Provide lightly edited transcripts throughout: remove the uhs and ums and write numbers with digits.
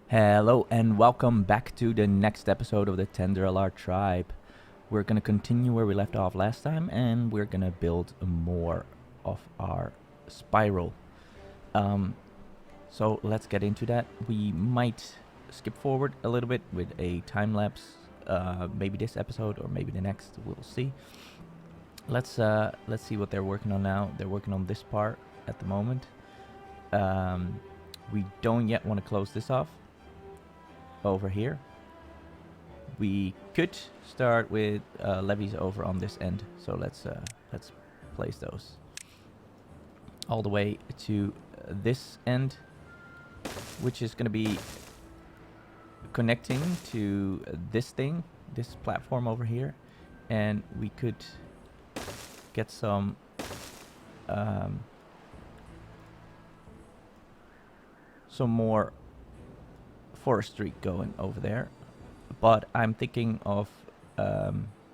Hello and welcome back to the next episode of the Tendrillar tribe. We're gonna continue where we left off last time, and we're gonna build more of our spiral. Um, so let's get into that. We might skip forward a little bit with a time lapse, maybe this episode or maybe the next. We'll see. Let's see what they're working on now. They're working on this part at the moment. We don't yet want to close this off. Over here we could start with levees over on this end, so let's place those all the way to this end, which is going to be connecting to this platform over here, and we could get some more forestry going over there, but I'm thinking of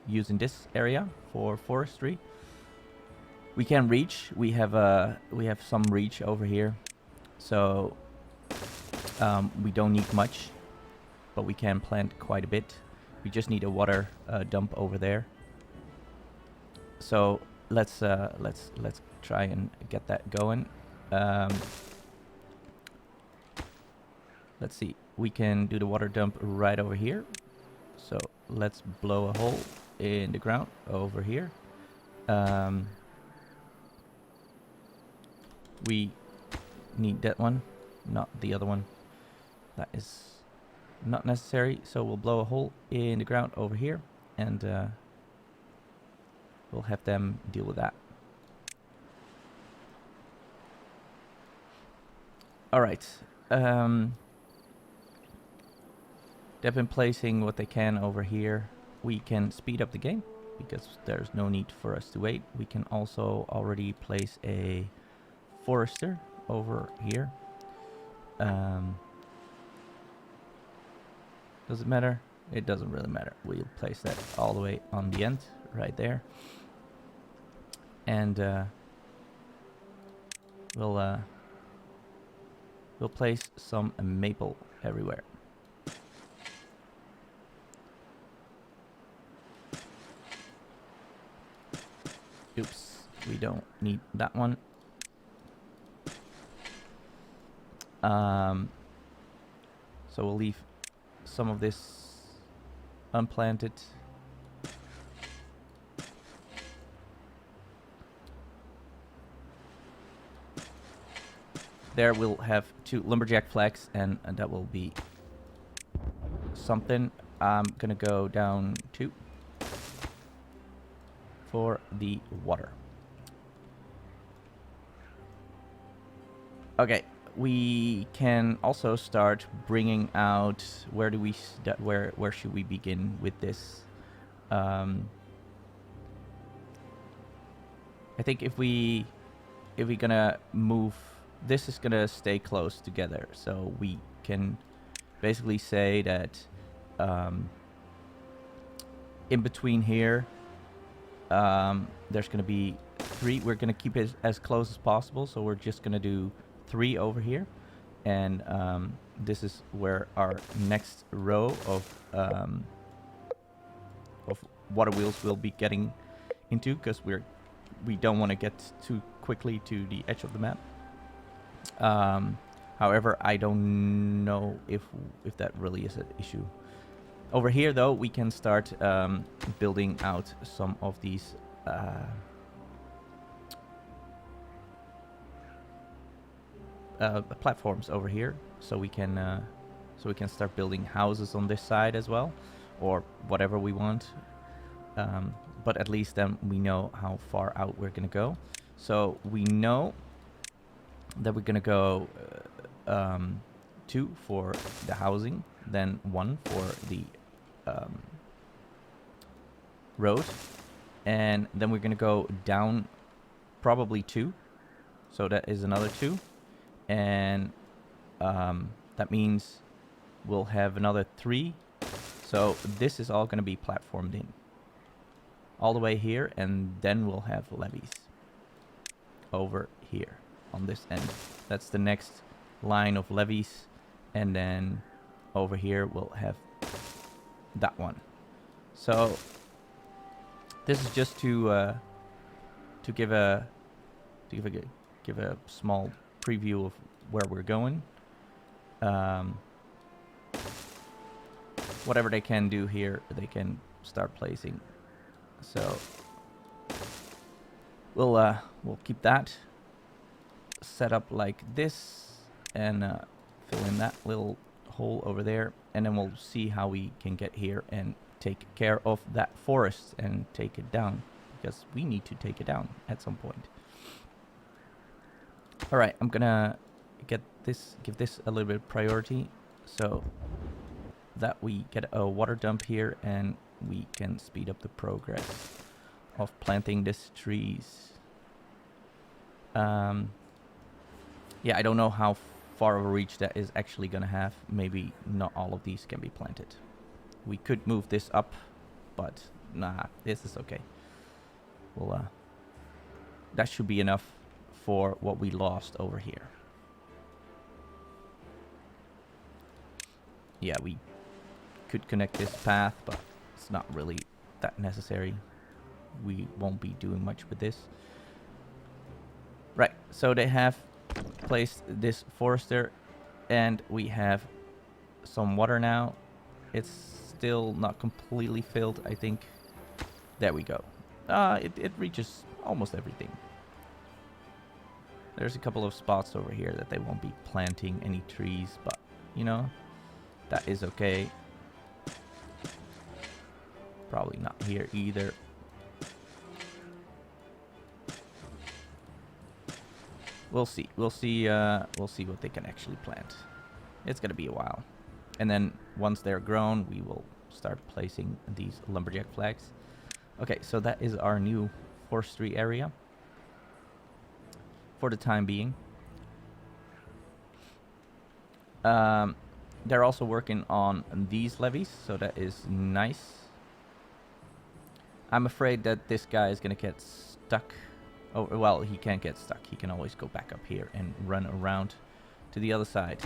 using this area for forestry. We can reach. We have some reach over here, so we don't need much, but we can plant quite a bit. We just need a water dump over there. So let's try and get that going. Let's see. We can do the water dump right over here. So let's blow a hole in the ground over here. We need that one, not the other one. That is not necessary. So we'll blow a hole in the ground over here, and we'll have them deal with that. All right. They've been placing what they can over here. We can speed up the game because there's no need for us to wait. We can also already place a forester over here. Does it matter? It doesn't really matter. We'll place that all the way on the end right there. And we'll place some maple everywhere. Oops, we don't need that one. So we'll leave some of this unplanted. There we'll have 2 lumberjack flags, and that will be something. I'm gonna go down 2 for the water. Okay, we can also start bringing out. Where do we where should we begin with this? I think if we gonna move, this is gonna stay close together, so we can basically say that in between here. There's going to be 3. We're going to keep it as close as possible, so we're just going to do 3 over here. And this is where our next row of water wheels will be getting into, because we don't want to get too quickly to the edge of the map. However, I don't know if that really is an issue. Over here, though, we can start building out some of these platforms over here, so we can start building houses on this side as well, or whatever we want. But at least then we know how far out we're gonna go. So we know that we're gonna go 2 for the housing, then 1 for the road, and then we're gonna go down probably 2, so that is another 2, and that means we'll have another 3. So this is all gonna be platformed in all the way here, and then we'll have levees over here on this end. That's the next line of levees, and then over here will have that one. So this is just to give a small preview of where we're going. Whatever they can do here, they can start placing. So we'll keep that set up like this, and fill in that little hole over there, and then we'll see how we can get here and take care of that forest and take it down, because we need to take it down at some point. All right, I'm gonna give this a little bit of priority, so that we get a water dump here, and we can speed up the progress of planting these trees. Yeah, I don't know how far of a reach that is actually gonna have. Maybe not all of these can be planted. We could move this up, but nah, this is okay. Well, that should be enough for what we lost over here. Yeah, we could connect this path, but it's not really that necessary. We won't be doing much with this. Right, so they have placed this forester, and we have some water now. It's still not completely filled, I think. There we go. It reaches almost everything. There's a couple of spots over here that they won't be planting any trees, but you know, that is okay. Probably not here either. We'll see. We'll see what they can actually plant. It's gonna be a while. And then once they're grown, we will start placing these lumberjack flags. Okay, so that is our new forestry area for the time being. They're also working on these levees, so that is nice. I'm afraid that this guy is gonna get stuck. Oh, well, he can't get stuck. He can always go back up here and run around to the other side.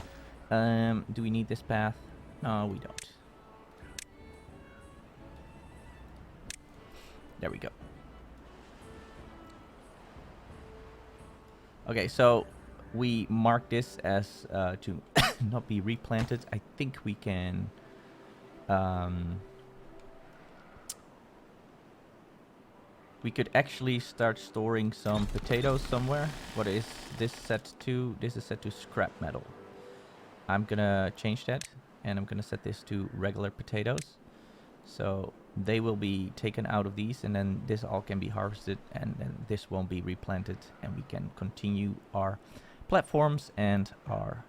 Do we need this path? No, we don't. There we go. Okay, so we mark this as to not be replanted. I think we can... we could actually start storing some potatoes somewhere. What is this set to? This is set to scrap metal. I'm gonna change that, and I'm gonna set this to regular potatoes. So they will be taken out of these, and then this all can be harvested, and then this won't be replanted, and we can continue our platforms and our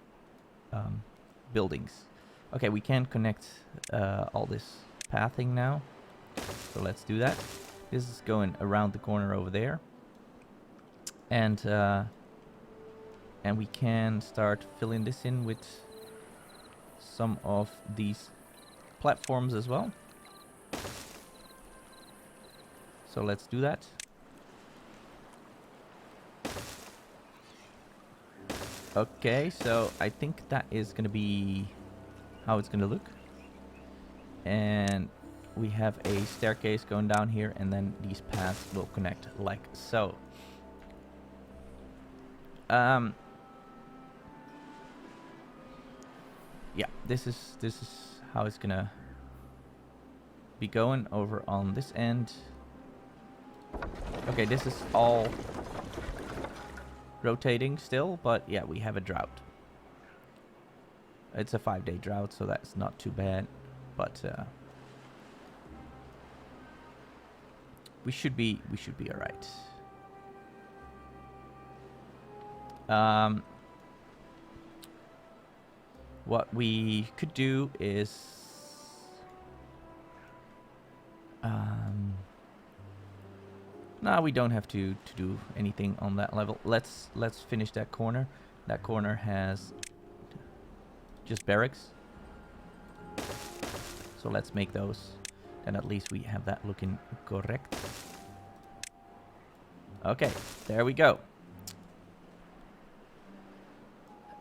buildings. Okay, we can connect all this pathing now, so let's do that. This is going around the corner over there, and we can start filling this in with some of these platforms as well. So let's do that. Okay, so I think that is going to be how it's going to look. And we have a staircase going down here, and then these paths will connect like so. Yeah, this is how it's gonna be going over on this end. Okay, this is all rotating still, but yeah, we have a drought. It's a 5-day drought, so that's not too bad, but we should be all right. What we could do is no, we don't have to do anything on that level. Let's finish that corner. That corner has just barracks, so let's make those. And at least we have that looking correct. Okay, there we go.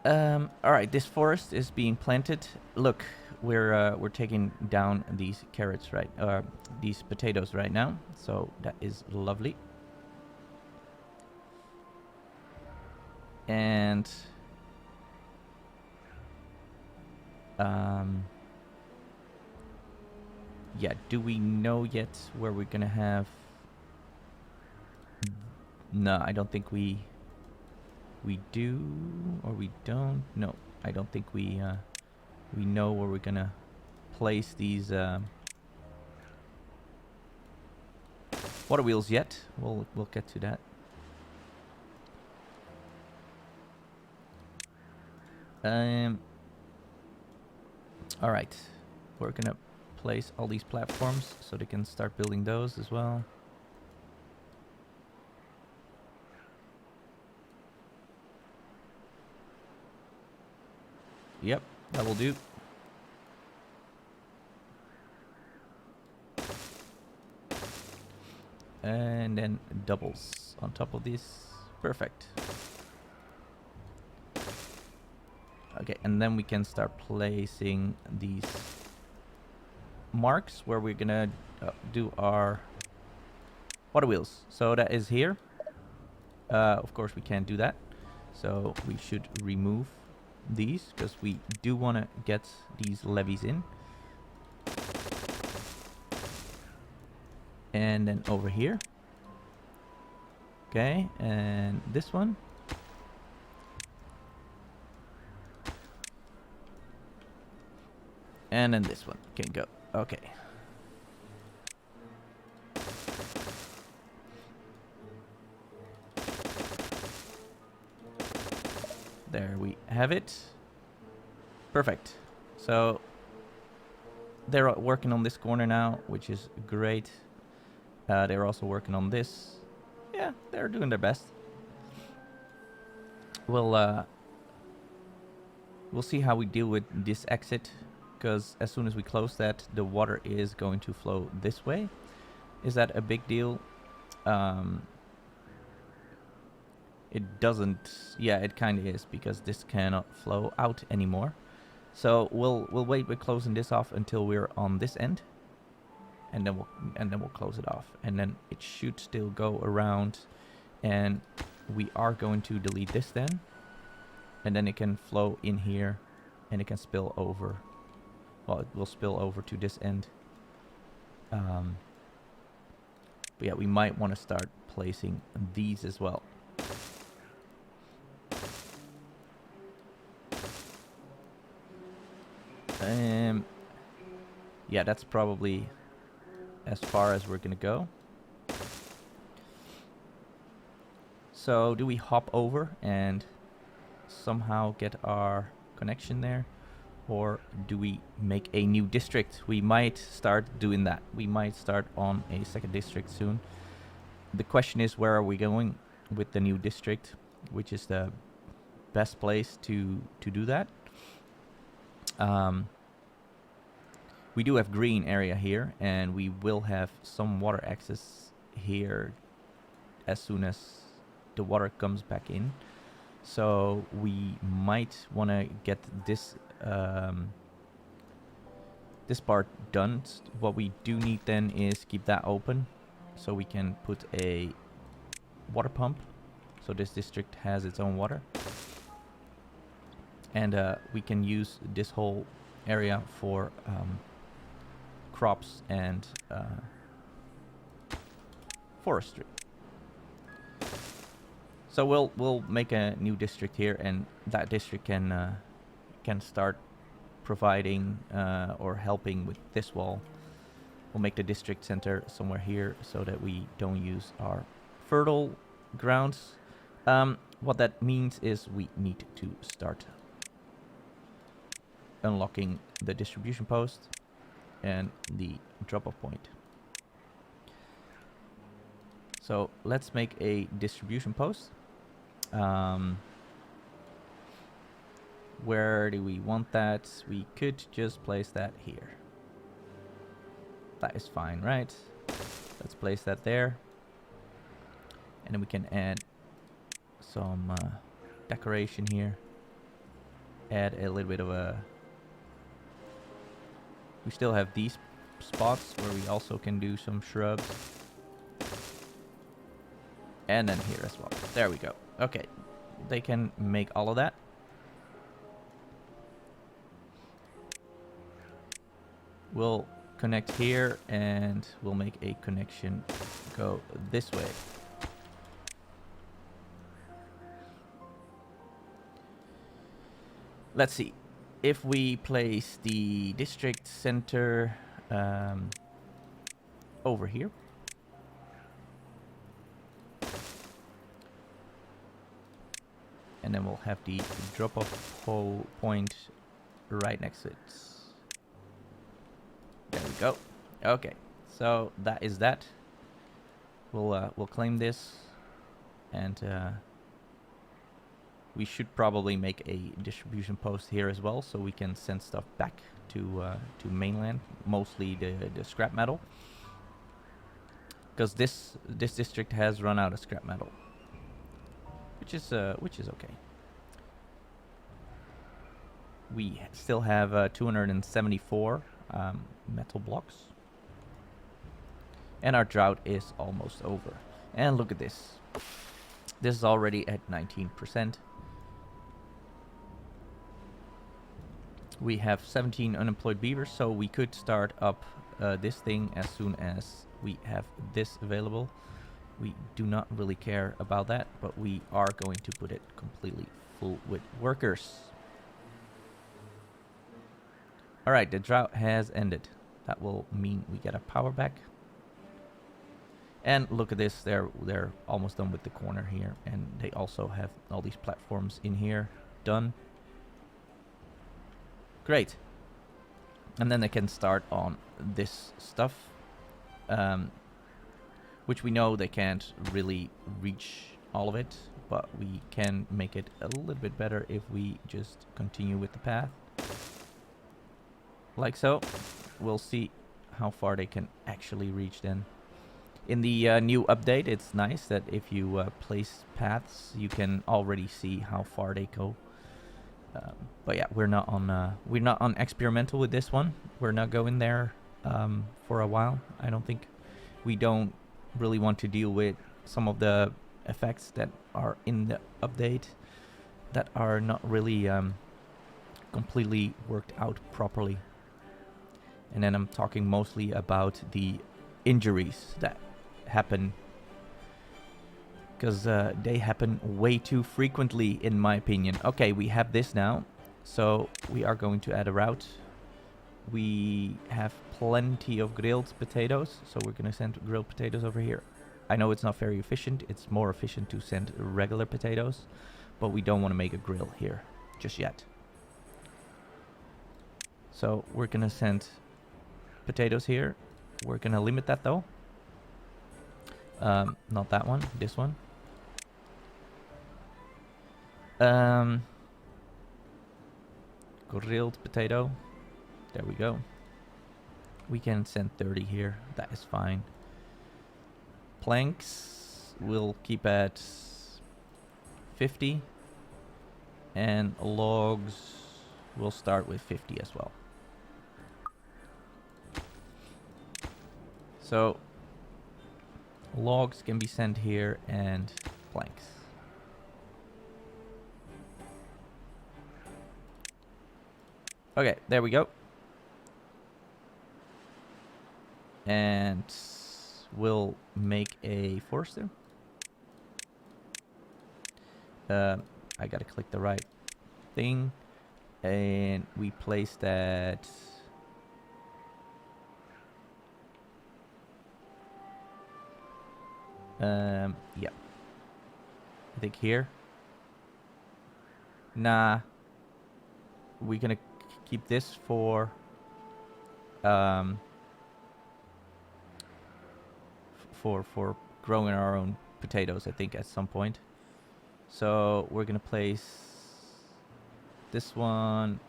Alright, this forest is being planted. Look, we're taking down these carrots these potatoes right now, so that is lovely. And yeah, do we know yet where we're gonna have? No, I don't think we do, or we don't. No, I don't think we know where we're gonna place these water wheels yet. We'll get to that. All right, we're gonna place all these platforms so they can start building those as well. Yep, that will do. And then doubles on top of this. Perfect. Okay, and then we can start placing these marks where we're gonna do our water wheels. So that is here. Of course, we can't do that. So we should remove these because we do want to get these levees in. And then over here. Okay, and this one. And then this one can go. Okay. There we have it. Perfect. So they're working on this corner now, which is great. They're also working on this. Yeah, they're doing their best. We'll see how we deal with this exit, because as soon as we close that, the water is going to flow this way. Is that a big deal? It doesn't. Yeah, it kind of is, because this cannot flow out anymore. So we'll wait with closing this off until we're on this end, and then we'll close it off, and then it should still go around, and we are going to delete this then, and then it can flow in here, and it can spill over. Well, it will spill over to this end. But yeah, we might want to start placing these as well. Yeah, that's probably as far as we're gonna go. So do we hop over and somehow get our connection there, or do we make a new district? We might start doing that. We might start on a second district soon. The question is, where are we going with the new district? Which is the best place to do that? We do have green area here, and we will have some water access here as soon as the water comes back in. So we might want to get this this part done. What we do need then is keep that open, so we can put a water pump, so this district has its own water, and we can use this whole area for crops and forestry. So we'll make a new district here, and that district can start providing or helping with this wall. We'll make the district center somewhere here so that we don't use our fertile grounds. What that means is we need to start unlocking the distribution post and the drop-off point. So let's make a distribution post. Where do we want that? We could just place that here. That is fine, right? Let's place that there. And then we can add some decoration here. Add a little bit of a We still have these spots where we also can do some shrubs. And then here as well. There we go. Okay. They can make all of that. We'll connect here and we'll make a connection go this way. Let's see. If we place the district center over here. And then we'll have the drop-off point right next to it. There we go. Okay, so that is that. We'll claim this, and we should probably make a distribution post here as well, so we can send stuff back to mainland, mostly the scrap metal, because this district has run out of scrap metal, which is okay. We still have 274 metal blocks, and our drought is almost over. And look at this. This is already at 19%. We have 17 unemployed beavers, so we could start up this thing as soon as we have this available. We do not really care about that, but we are going to put it completely full with workers. Alright, the drought has ended. That will mean we get a power back. And look at this, they're almost done with the corner here, and they also have all these platforms in here done. Great. And then they can start on this stuff, which we know they can't really reach all of it, but we can make it a little bit better if we just continue with the path. Like so. We'll see how far they can actually reach then. In the new update, it's nice that if you place paths, you can already see how far they go. But yeah, we're not on experimental with this one. We're not going there for a while. I don't think. We don't really want to deal with some of the effects that are in the update that are not really completely worked out properly. And then I'm talking mostly about the injuries that happen, because they happen way too frequently, in my opinion. Okay, we have this now, so we are going to add a route. We have plenty of grilled potatoes, so we're going to send grilled potatoes over here. I know it's not very efficient. It's more efficient to send regular potatoes, but we don't want to make a grill here just yet. So we're going to send potatoes here. We're going to limit that though. Not that one, this one. Grilled potato. There we go. We can send 30 here. That is fine. Planks we'll keep at 50. And logs we'll start with 50 as well. So logs can be sent here and planks. Okay, there we go. And we'll make a forester. I gotta click the right thing. And we place that. Yeah. I think here. Nah. We're gonna keep this for for growing our own potatoes, I think, at some point. So we're gonna place this one.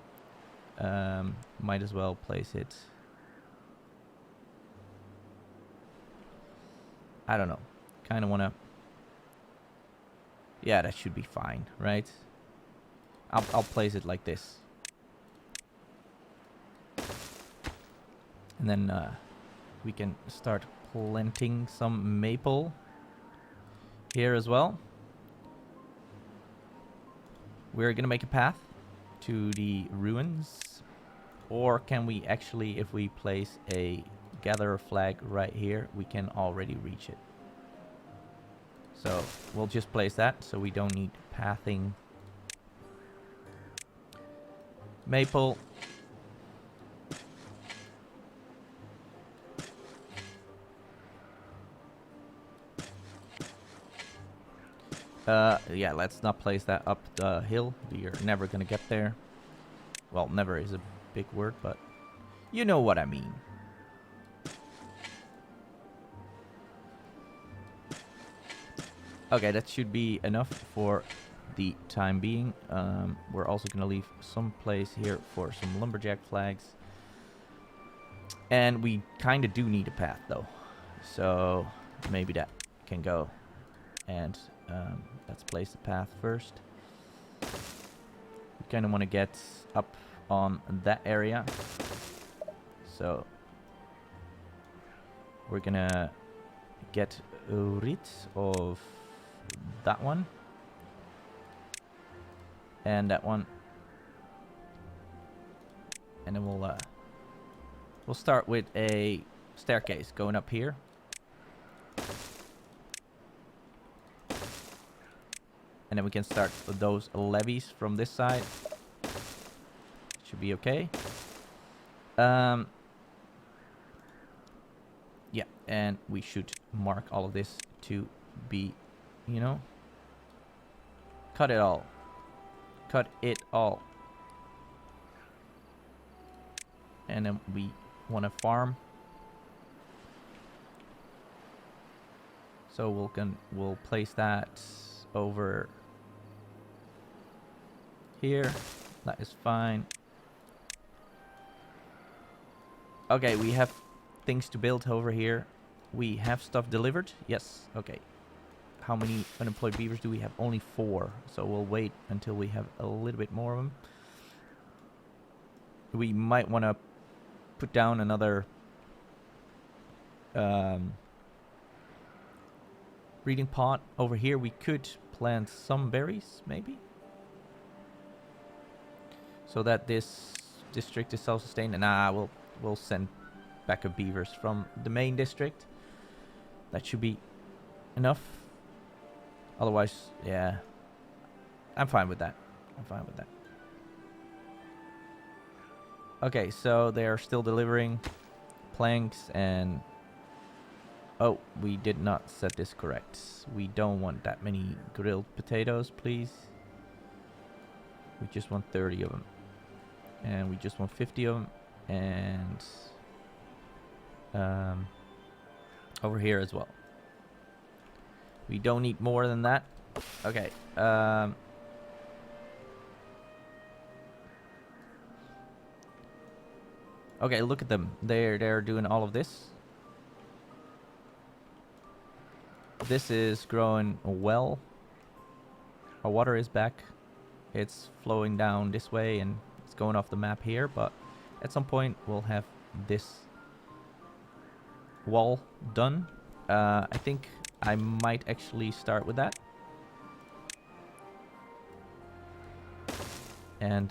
Might as well place it. I don't know. Kind of want to. Yeah, that should be fine, right? I'll place it like this. And then we can start planting some maple here as well. We're gonna make a path to the ruins. Or can we actually, if we place a gatherer flag right here, we can already reach it. So we'll just place that so we don't need pathing. Maple. Yeah, let's not place that up the hill. We are never gonna get there. Well, never is a big word, but you know what I mean. Okay, that should be enough for the time being. We're also gonna leave some place here for some lumberjack flags. And we kind of do need a path, though. So maybe that can go. And let's place the path first. We kind of want to get up on that area. So we're gonna get rid of that one. And that one. And then we'll start with a staircase going up here. And then we can start with those levees from this side. Should be okay. Yeah, and we should mark all of this to be, you know, cut it all. Cut it all. And then we want to farm. So we'll place that over here. That is fine. Okay, we have things to build over here. We have stuff delivered. Yes. Okay. How many unemployed beavers do we have? Only 4. So we'll wait until we have a little bit more of them. We might want to put down another breeding pot over here. We could plant some berries, maybe, so that this district is self-sustained. And we'll send back a beavers from the main district. That should be enough. Otherwise, yeah, I'm fine with that. I'm fine with that. Okay, so they are still delivering planks and... Oh, we did not set this correct. We don't want that many grilled potatoes, please. We just want 30 of them. And we just want 50 of them. And over here as well. We don't need more than that. Okay. Okay, look at them. They're doing all of this. This is growing well. Our water is back. It's flowing down this way and it's going off the map here, but at some point we'll have this wall done. I think I might actually start with that. And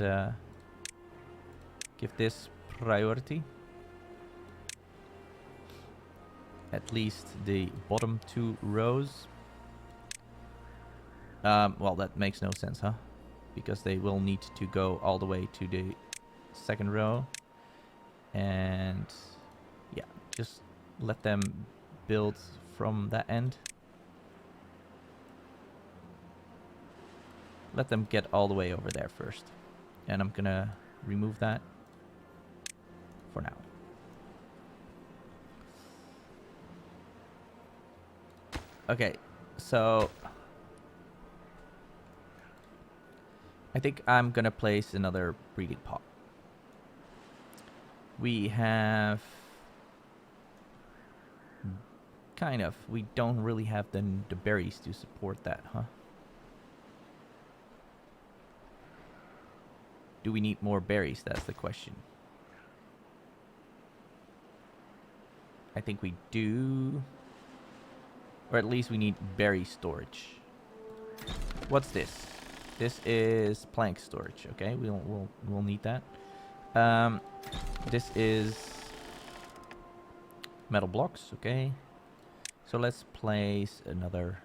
give this priority. At least the bottom 2 rows. Well, that makes no sense, huh? Because they will need to go all the way to the 2nd row. And yeah, just let them build from that end. Let them get all the way over there first. And I'm gonna remove that for now. Okay, so I think I'm gonna place another breeding pot. We have kind of, we don't really have the berries to support that, huh? Do we need more berries? That's the question. I think we do. Or at least we need berry storage. What's this? This is plank storage. Okay, we'll need that. This is metal blocks. Okay, so let's place another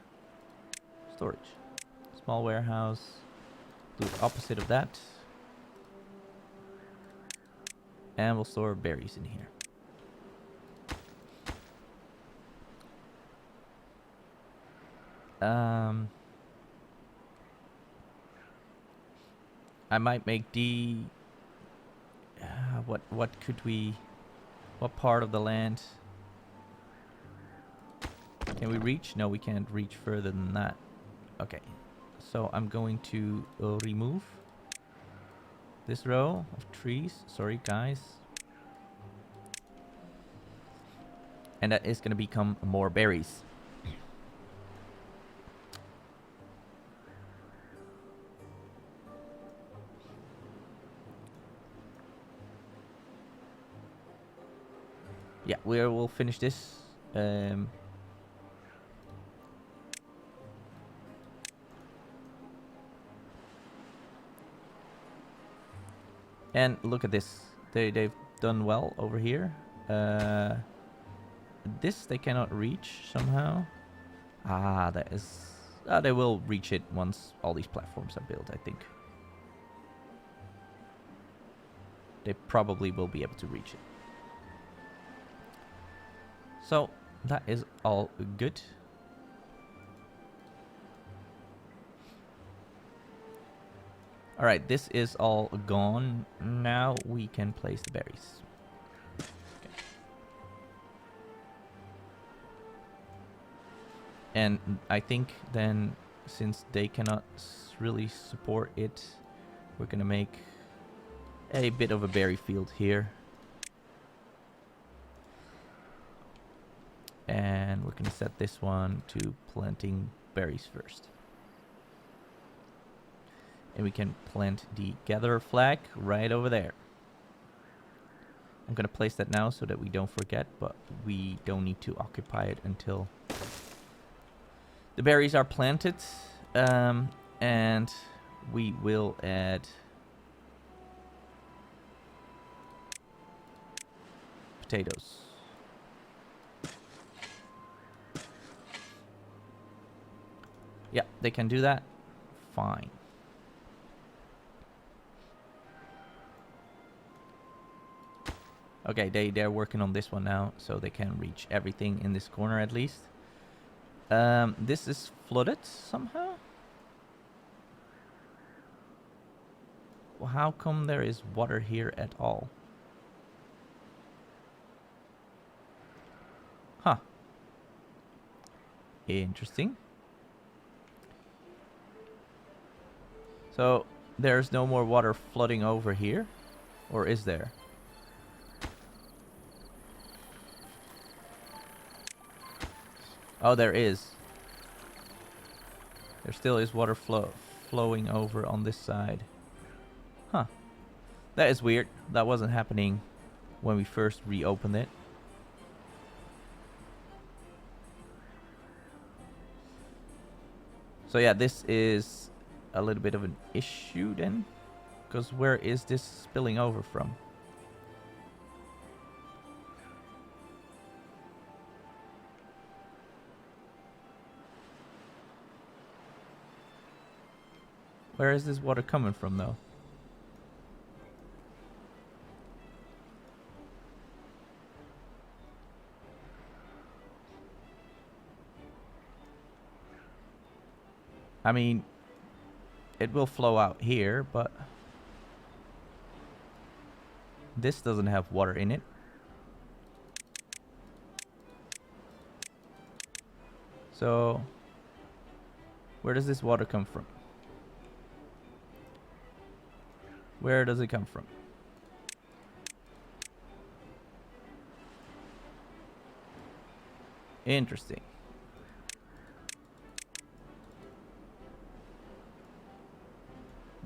storage. Small warehouse. Do the opposite of that. And we'll store berries in here. I might make the what could we, what part of the land can we reach? No, we can't reach further than that. Okay, so I'm going to remove this row of trees. Sorry guys. And that is going to become more berries. Yeah, we'll finish this. And look at this. They've done well over here. This they cannot reach somehow. That is. They will reach it once all these platforms are built, I think. They probably will be able to reach it. So that is all good. All right, this is all gone. Now we can place the berries. Okay. And I think then, since they cannot really support it, we're gonna make a bit of a berry field here. And we're going to set this one to planting berries first. And we can plant the gatherer flag right over there. I'm going to place that now so that we don't forget, but we don't need to occupy it until the berries are planted. And we will add potatoes. Yeah, they can do that. Fine. Okay, they're working on this one now, so they can reach everything in this corner at least. This is flooded somehow? Well, how come there is water here at all? Huh. Interesting. So, there's no more water flooding over here? Or is there? Oh, there is. There still is water flowing over on this side. Huh. That is weird. That wasn't happening when we first reopened it. So yeah, this is a little bit of an issue then, because where is this spilling over from? Where is this water coming from though? I mean, it will flow out here, but this doesn't have water in it. So, where does this water come from? Where does it come from? Interesting.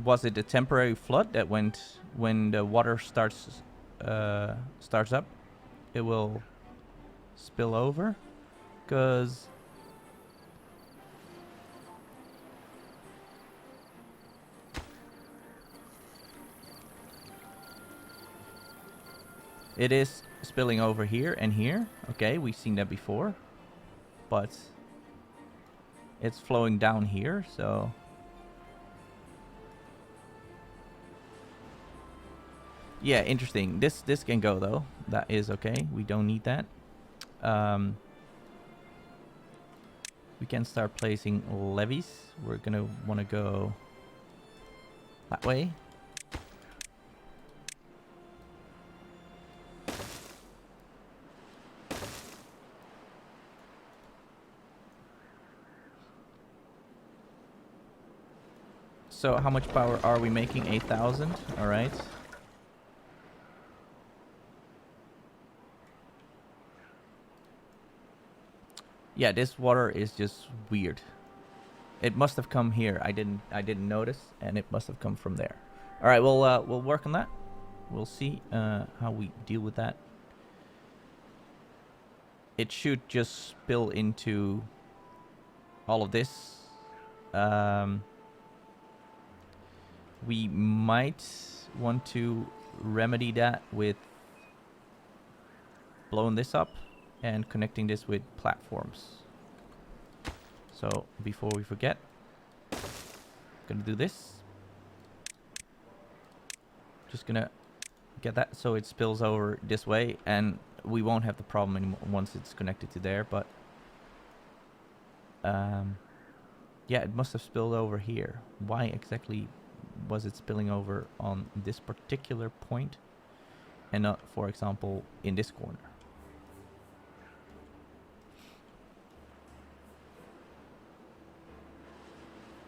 Was it a temporary flood that went when the water starts up? It will spill over, because it is spilling over here and here. Okay, we've seen that before, but it's flowing down here, so yeah, interesting. This can go though. That is okay. We don't need that. We can start placing levees. We're gonna want to go that way. So how much power are we making? 8,000. All right. Yeah, this water is just weird. It must have come here. I didn't notice, and it must have come from there. All right, we'll work on that. We'll see how we deal with that. It should just spill into all of this. We might want to remedy that with blowing this up and connecting this with platforms. So before we forget, I'm gonna do this. Just gonna get that so it spills over this way, and we won't have the problem anymore once it's connected to there. But yeah, it must have spilled over here. Why exactly was it spilling over on this particular point and not, for example, in this corner?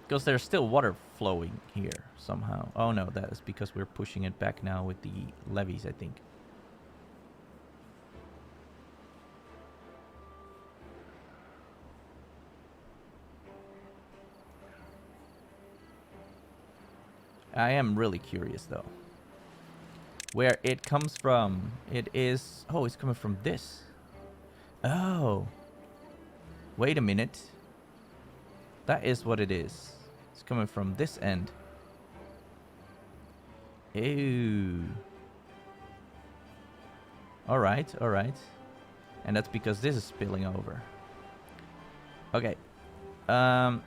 Because there's still water flowing here somehow. Oh no, that is because we're pushing it back now with the levees, I think. I am really curious though. Where it comes from. It is... Oh, it's coming from this. Oh. Wait a minute. That is what it is. It's coming from this end. Ew. Alright, alright. And that's because this is spilling over. Okay. Alright,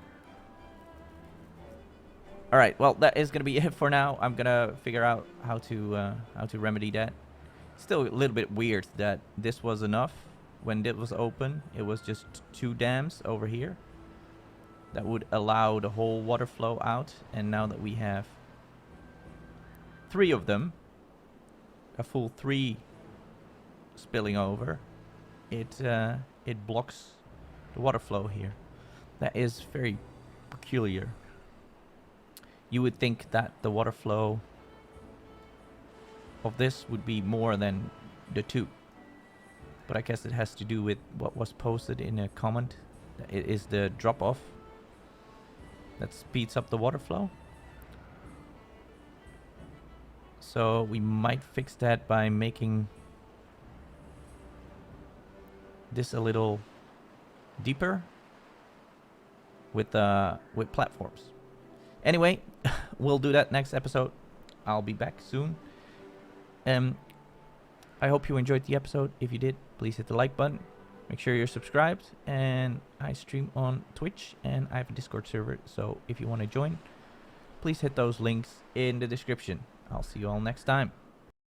well, that is going to be it for now. I'm going to figure out how to remedy that. Still a little bit weird that this was enough. When it was open, it was just 2 dams over here. That would allow the whole water flow out. And now that we have 3 of them, a full 3 spilling over, it blocks the water flow here. That is very peculiar. You would think that the water flow of this would be more than the 2. But I guess it has to do with what was posted in a comment. It is the drop-off that speeds up the water flow. So we might fix that by making this a little deeper with platforms. Anyway, we'll do that next episode. I'll be back soon. I hope you enjoyed the episode. If you did, please hit the like button. Make sure you're subscribed. And I stream on Twitch and I have a Discord server. So if you want to join, please hit those links in the description. I'll see you all next time.